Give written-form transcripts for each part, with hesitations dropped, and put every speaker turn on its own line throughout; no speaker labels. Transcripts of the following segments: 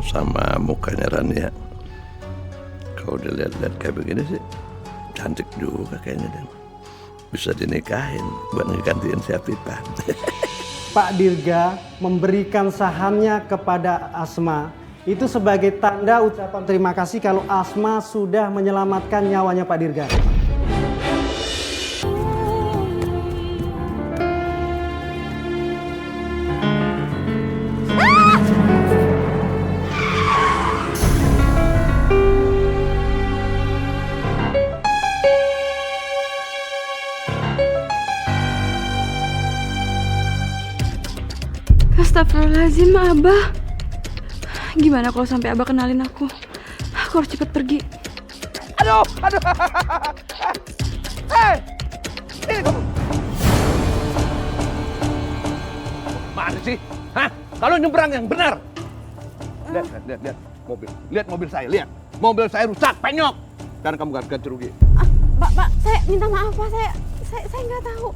sama mukanya Rania. Kalau dilihat-lihat kayak begini sih cantik juga kayaknya dan bisa dinikahin buat ngegantiin si Afifah.
Pak Dirga memberikan sahamnya kepada Asma itu sebagai tanda ucapan terima kasih kalau Asma sudah menyelamatkan nyawanya Pak Dirga.
Astagfirullahaladzim, Abah. Gimana kalau sampai Abah kenalin aku? Aku harus cepet pergi.
Aduh. Hei, ini kamu. Mana sih? Hah? Kalau nyebrang yang benar. Lihat mobil. Lihat mobil saya, lihat. Mobil saya rusak, penyok. Karena kamu gak ganti rugi.
Pak, saya minta maaf, Pak. Saya nggak tahu.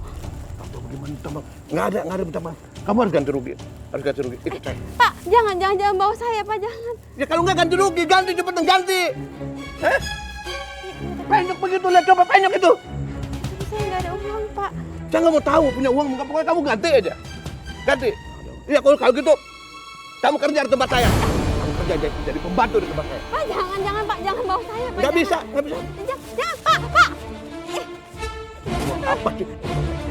Tahu bagaimana minta maaf? Nggak ada minta maaf. Kamu harus ganti rugi. Ikut saya.
Pak, jangan bawa saya, Pak, jangan.
Ya kalau nggak ganti rugi, ganti cepetan ganti. Penyok begitu, lihat coba penyok itu.
Saya nggak ada uang, Pak.
Saya nggak mau tahu punya uang, pokoknya kamu ganti aja. Ganti. Iya kalau gitu, kamu kerja di tempat saya. Kamu kerja jadi pembantu di tempat saya.
Pak, jangan, Pak, jangan bawa saya, Pak.
Nggak bisa.
Jangan, Pak.
Apa sih?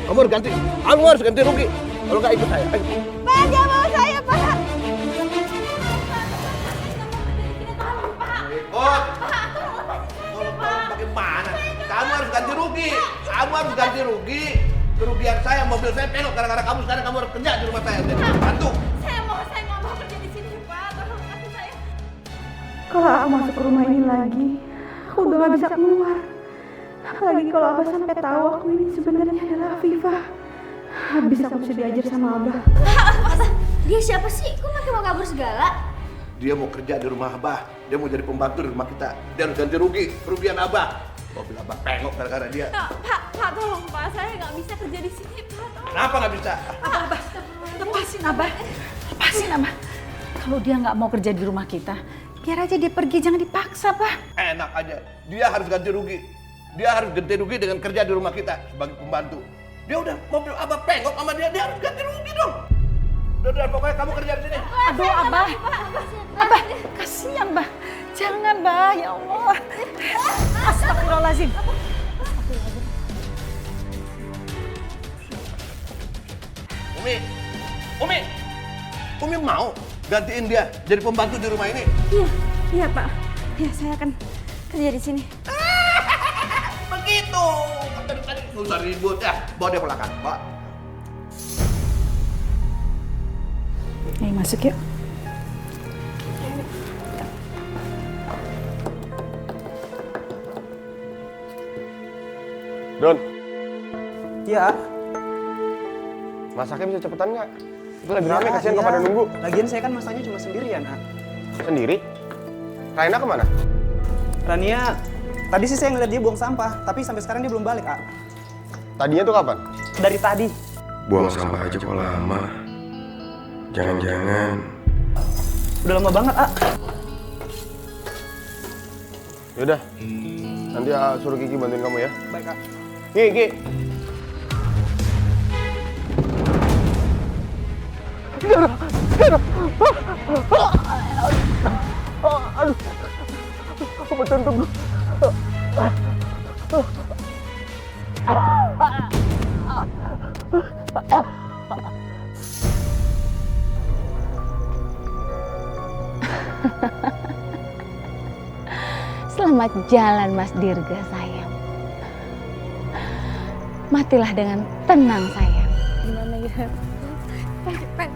Kamu harus ganti. Kamu harus ganti rugi. Kalau nggak ikut saya. Ayo.
Pak, jangan bawa saya, Pak.
Ikut. Tolong bagaimana? Kamu harus ganti rugi. Kamu harus ganti rugi. Kerugian saya, mobil saya penok gara-gara kamu. Sekarang kamu harus kerja di rumah saya. Bantu.
Saya nggak mau kerja di sini, Pak. Tolong kasih saya.
Kalau aku masuk ke rumah ini lagi, aku udah gak bisa keluar. Apalagi kalau Abah sampai tahu aku ini sebenarnya adalah Afifah. Habis aku bisa diajar sama Abah.
Dia siapa sih? Kok makin mau kabur segala?
Dia mau kerja di rumah Abah. Dia mau jadi pembantu di rumah kita. Dia harus ganti rugi. Kerugian Abah. Mobil Abah pengok gara-gara dia.
Pak, tolong, Pak. Saya nggak bisa kerja di sini, Pak.
Kenapa nggak bisa?
Abah, lepasin Abah. Lepasin Abah. Kalau dia nggak mau kerja di rumah kita, biar aja dia pergi, jangan dipaksa, Pak.
Enak aja. Dia harus ganti rugi. Dia harus ganti rugi dengan kerja di rumah kita sebagai pembantu. Dia udah mobil Abah pengok sama dia harus ganti rugi dong. Udah, pokoknya kamu kerja di sini.
Aduh, Abah. Abah, kasihan, Bah. Jangan, Bah. Ya Allah. Astagfirullahaladzim.
Umi mau gantiin dia jadi pembantu di rumah ini?
Iya, Pak. Ya, saya akan kerja di sini.
Begitu. Tadi nggak usah ribut ya. Bawa dia belakang, Pak.
Ayo masuk yuk.
Don,
Iya.
masaknya bisa cepetan nggak? Itu lagi rame, kasihan kalau pada nunggu.
Lagian saya kan masaknya cuma sendirian, A.
Sendiri? Raina kemana?
Rania, tadi sih saya ngeliat dia buang sampah, tapi sampai sekarang dia belum balik, A.
Tadinya tuh kapan?
Dari tadi.
Buang sampah aja kok lama. Jangan-jangan
Udah lama banget, A.
Yaudah, nanti suruh Kiki bantuin kamu ya.
Baik, A.
Kiki! Aduh, apa jantung gue?
Selamat jalan Mas Dirga sayang. Matilah dengan tenang sayang.
Gimana ya? Pen.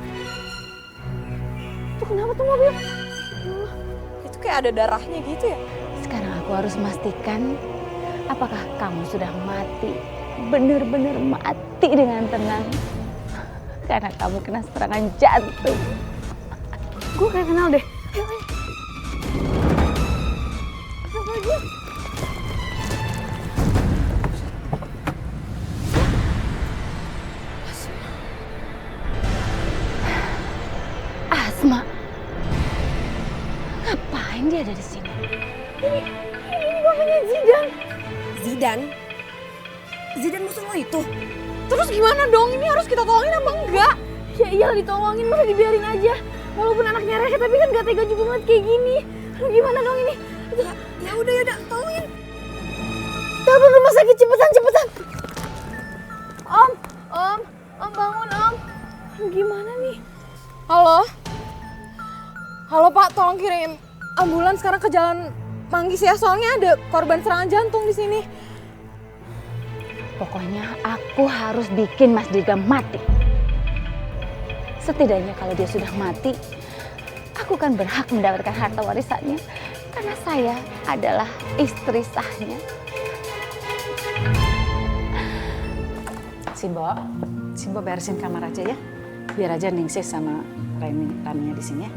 Itu kenapa tuh mobil? Itu kayak ada darahnya gitu ya?
Sekarang aku harus memastikan apakah kamu sudah mati. Benar-benar mati dengan tenang. Karena kamu kena serangan jantung.
Gue kayak kenal deh. Ayo. Siapa dia?
Asma. Ngapain dia ada di sini?
Ini bapaknya Zidan.
Zidan? Zidan musuh lo itu?
Terus gimana dong? Ini harus kita tolongin apa enggak? Ya iyalah ditolongin, masa dibiarin aja. Walaupun anaknya Rehe, tapi kan gak tega juga banget kayak gini. Aduh, gimana dong ini?
Ya udah, tolongin.
Telepon rumah sakit, cepetan. Om bangun om. Gimana nih? Halo Pak, tolong kirim ambulans sekarang ke Jalan Manggis ya, soalnya ada korban serangan jantung di sini.
Pokoknya aku harus bikin Mas Dirga mati. Setidaknya kalau dia sudah mati, aku kan berhak mendapatkan harta warisannya. Karena saya adalah istri sahnya.
Simbo beresin kamar aja ya. Biar aja Ningsih sama Raminya di sini ya.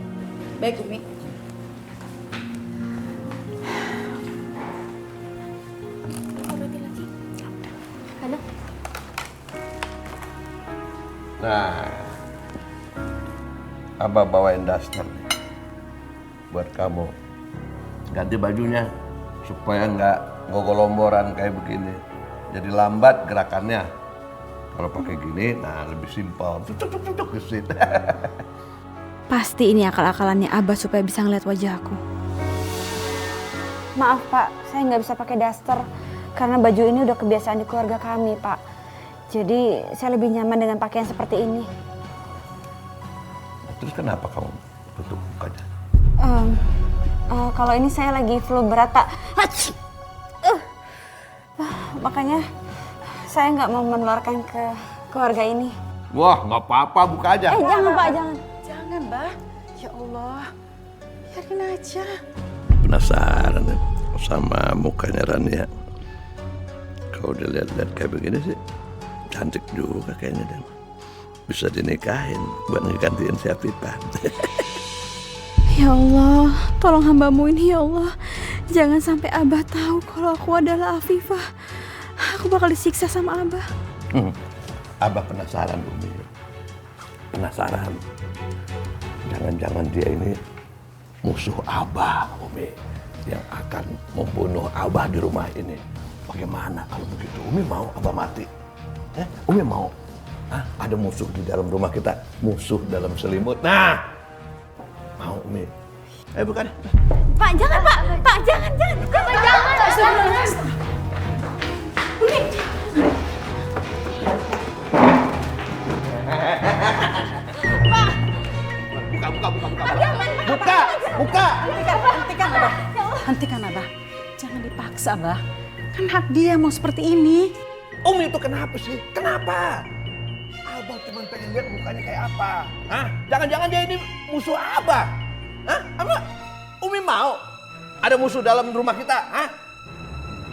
Baik Umi.
Nah, Abah bawain daster nih buat kamu. Ganti bajunya supaya nggak gogolomboran kayak begini. Jadi lambat gerakannya. Kalau pakai gini, nah lebih simpel. Tutuk gesit.
Pasti ini akal-akalannya Abah supaya bisa ngeliat wajah aku.
Maaf Pak, saya nggak bisa pakai daster karena baju ini udah kebiasaan di keluarga kami Pak. Jadi saya lebih nyaman dengan pakaian seperti ini.
Terus kenapa kamu tutup mukanya?
Kalau ini saya lagi flu berat Pak. Makanya saya nggak mau menularkan ke keluarga ini.
Wah, nggak apa-apa, buka aja.
Jangan Pak, jangan.
Jangan, Mbak. Ya Allah. Biarin aja.
Penasaran ya sama mukanya Rania. Kalau dilihat-lihat kayak begini sih, cantik juga kayaknya dan bisa dinikahin buat ngegantiin si Afifah.
Ya Allah, tolong hamba-Mu ini ya Allah. Jangan sampai Abah tahu kalau aku adalah Afifah. Aku bakal disiksa sama Abah.
Abah penasaran Umi. Penasaran. Jangan-jangan dia ini musuh Abah, Umi, yang akan membunuh Abah di rumah ini. Bagaimana kalau begitu? Umi mau Abah mati? Umi mau? Ada musuh di dalam rumah kita, musuh dalam selimut. Nah, mau Umi? Ayo bukan?
Pak, jangan Pak. Pak, jangan. Umi.
Buka.
Hentikan Abah. Jangan dipaksa Abah. Kan hak dia mau seperti ini.
Umi itu kenapa sih? Kenapa? Abah cuma pengen lihat mukanya kayak apa. Jangan-jangan dia ini musuh Abah. Apa? Umi mau ada musuh dalam rumah kita?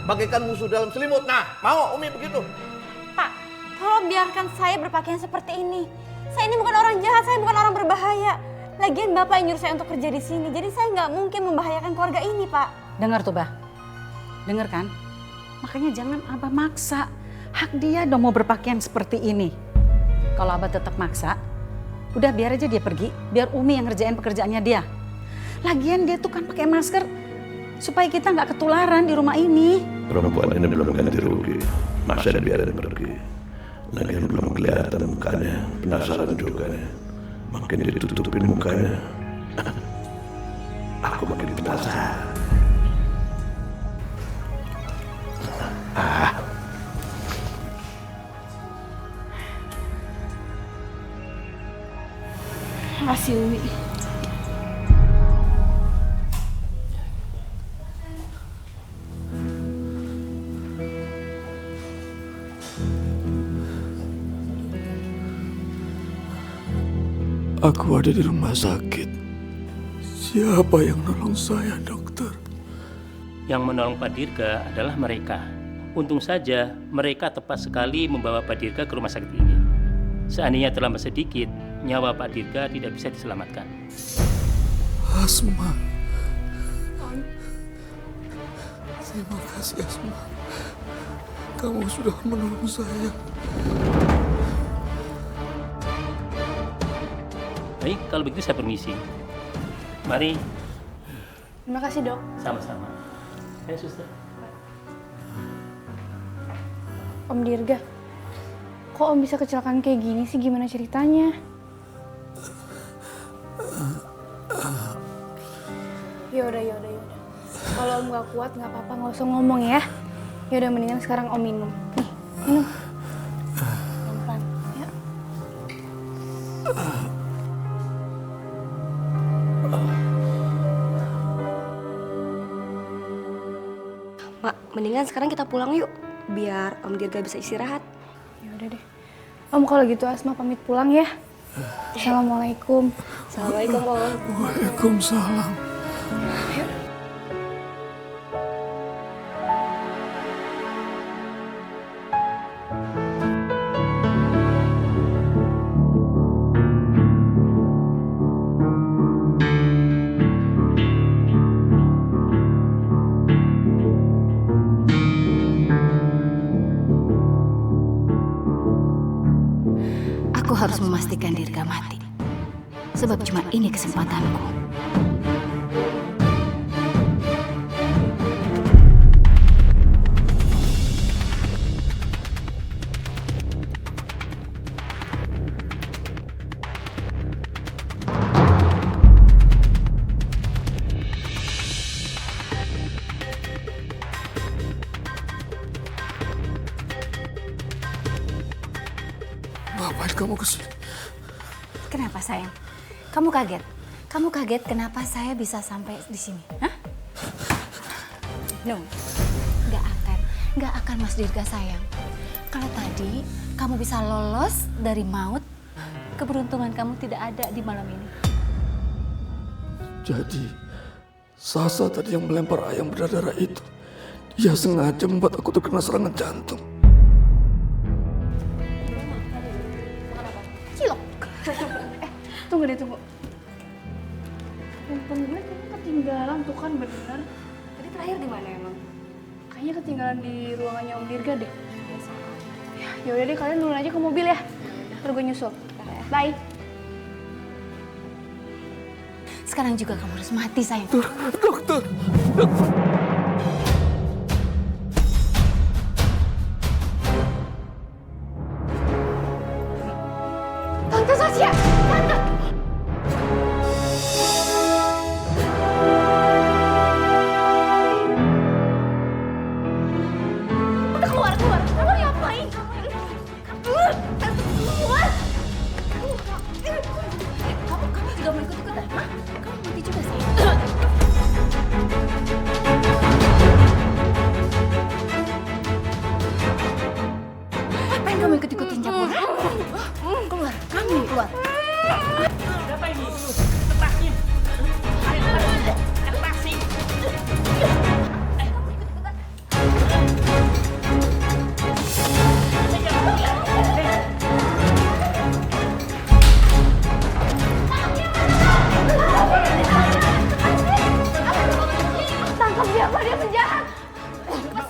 Bagaikan musuh dalam selimut. Nah, mau Umi begitu?
Pak, tolong biarkan saya berpakaian seperti ini. Saya ini bukan orang jahat, saya bukan orang berbahaya. Lagian Bapak yang nyuruh saya untuk kerja di sini, jadi saya nggak mungkin membahayakan keluarga ini, Pak.
Dengar tuh, Bah. Dengar kan? Makanya jangan Abah maksa. Hak dia dong mau berpakaian seperti ini. Kalau Abah tetap maksa, udah biar aja dia pergi. Biar Umi yang ngerjain pekerjaannya dia. Lagian dia tuh kan pakai masker supaya kita nggak ketularan di rumah ini.
Perempuan ini belum ganti rugi. Masa biarin pergi. Lagian belum kelihatan mukanya. Penasaran juga nih. Makin ditutupin mukanya. Aku makin penasaran.
Makasih Umi.
Aku ada di rumah sakit. Siapa yang nolong saya, dokter?
Yang menolong Pak Dirga adalah mereka. Untung saja mereka tepat sekali membawa Pak Dirga ke rumah sakit ini. Seandainya terlambat sedikit, nyawa Pak Dirga tidak bisa diselamatkan.
Asma. Terima kasih Asma. Kamu sudah menolong saya.
Baik, kalau begitu saya permisi. Mari.
Terima kasih, Dok.
Sama-sama. Ayo, Suster.
Om Dirga, kok Om bisa kecelakaan kayak gini sih? Gimana ceritanya? Yaudah. Kalau Om gak kuat, gak apa-apa, gak usah ngomong ya. Yaudah, mendingan sekarang Om minum. Nih, minum. Pelan-pelan, ya.
Mak, mendingan sekarang kita pulang yuk. Biar Om Dirga bisa istirahat.
Yaudah deh. Om, kalau gitu Asma pamit pulang ya. Assalamualaikum.
Assalamualaikum, Om.
Waalaikumsalam.
Aku harus memastikan Dirga mati. Sebab cuma ini kesempatanku.
Ngapain kamu kesini?
Kenapa sayang? Kamu kaget? Kamu kaget kenapa saya bisa sampai di sini? Hah? No, nggak akan Mas Dirga sayang. Kalau tadi kamu bisa lolos dari maut, keberuntungan kamu tidak ada di malam ini.
Jadi, Sasa tadi yang melempar ayam berdarah itu, dia sengaja membuat aku terkena serangan jantung.
Cilok. Tunggu. Handphone gue kayaknya ketinggalan tuh kan bener.
Tadi terakhir di mana emang?
Kayaknya ketinggalan di ruangannya Om Dirga deh. Ya udah deh, kalian turun aja ke mobil ya. Ntar gue nyusul. Bye.
Sekarang juga kamu harus mati sayang.
Dokter.
Tante Sasya, Tante. Keluar. Kamu ngapain? Keluar.
Kamu juga mau ikut-ikutan? Hah? Kamu mati juga sayang. Ngapain kamu ikut-ikutin campur? Keluar, kamu nih keluar.
Siapa ini? Lepasin. Lepasin.
Tangkap dia, Pak. Dia penjahat.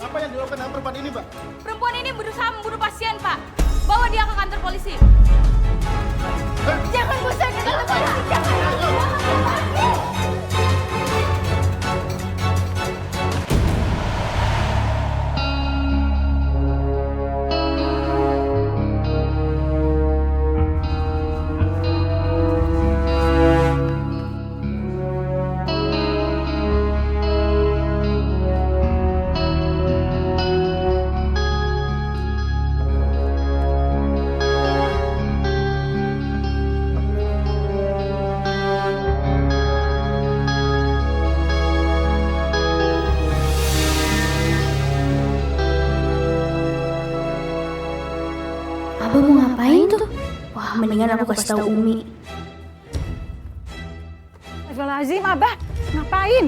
Apa yang dilakukan dengan perempuan ini, Mbak?
Perempuan ini berusaha membunuh pasien, Pak. Bawa dia ke kantor polisi.
Jangan bosan ke kantor polisi. Jangan.
Abah mau ngapain tuh? Wah, mendingan aku kasih tahu Umi.
Astagfirullahaladzim, Abah. Ngapain?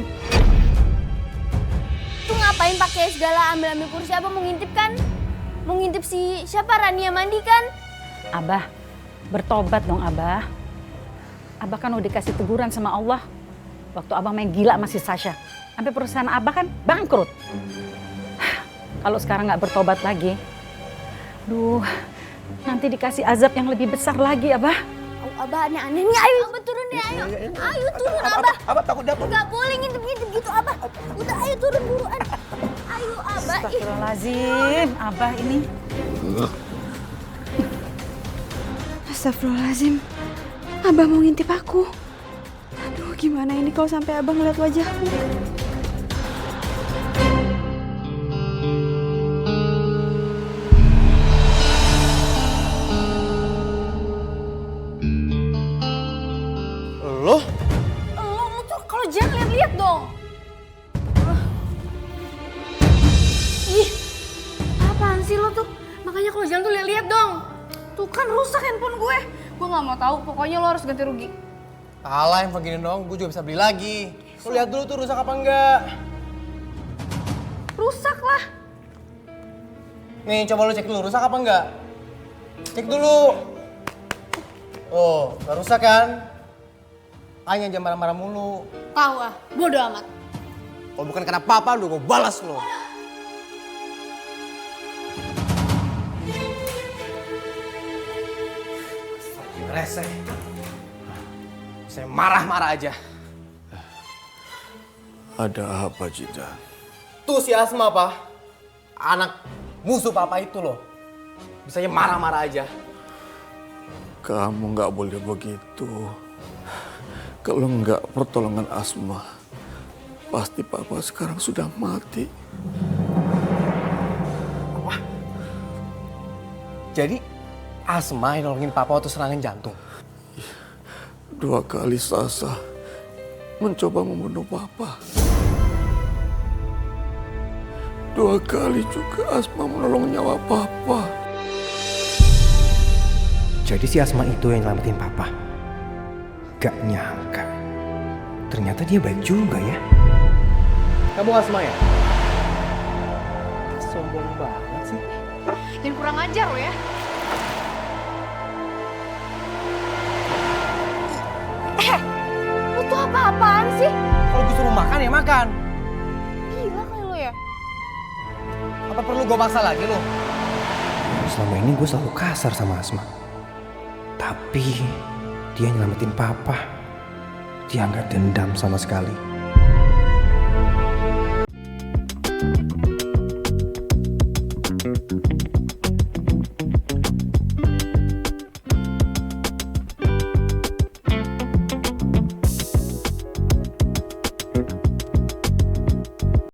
Tuh ngapain pakai segala ambil kursi? Abah mau ngintip kan? Mau ngintip si siapa? Rania mandi kan?
Abah, bertobat dong Abah. Abah kan udah dikasih teguran sama Allah. Waktu Abah main gila sama si Sasha. Sampai perusahaan Abah kan bangkrut. Kalau sekarang nggak bertobat lagi, nanti dikasih azab yang lebih besar lagi, Abah.
Abah aneh-aneh nih, ayo Abah turun deh, ayo. Ayo turun, Abah.
Abah takut jatuh.
Gak boleh ngintip-ngintip gitu.
Astagfirullahaladzim, Abah ini.
Astagfirullahaladzim. Abah mau ngintip aku. Aduh, gimana ini kalau sampai Abah ngeliat wajahku?
Lo?
Lo tuh kalau jangan lihat-lihat dong. Ih, apaan sih lo tuh? Makanya kalau jalan tuh lihat-lihat dong. Tuh kan rusak handphone gue. Gue nggak mau tahu. Pokoknya lo harus ganti rugi.
Alah, yang begini dong, gue juga bisa beli lagi. Lo lihat dulu tuh rusak apa enggak.
Rusak lah.
Nih, coba lo cek dulu, rusak apa enggak? Cek dulu. Oh, gak rusak kan? Hanya jangan marah-marah mulu.
Tahu ah, bodo amat.
Kalau bukan karena papa, udah gue balas lo. Reseh. Saya marah-marah aja.
Ada apa, Cinta?
Tuh si Asma, Pak. Anak musuh papa itu loh. Bisanya marah-marah aja.
Kamu nggak boleh begitu. Kalau nggak pertolongan Asma, pasti papa sekarang sudah mati.
Wah. Jadi Asma yang nolongin papa waktu serangan jantung?
2 kali Sasa mencoba membunuh papa. 2 kali juga Asma menolong nyawa papa.
Jadi si Asma itu yang nyelamatin papa. Gak nyangka. Ternyata dia baik juga ya.
Kamu Asma ya? Sombong banget sih.
Jangan kurang ajar lo ya. Lo tuh apa-apaan sih?
Kalau gue suruh makan ya makan.
Gila kali lo ya.
Apa perlu gue paksa lagi lo?
Selama ini gue selalu kasar sama Asma. Tapi dia nyelamatin papa. Dia nggak dendam sama sekali.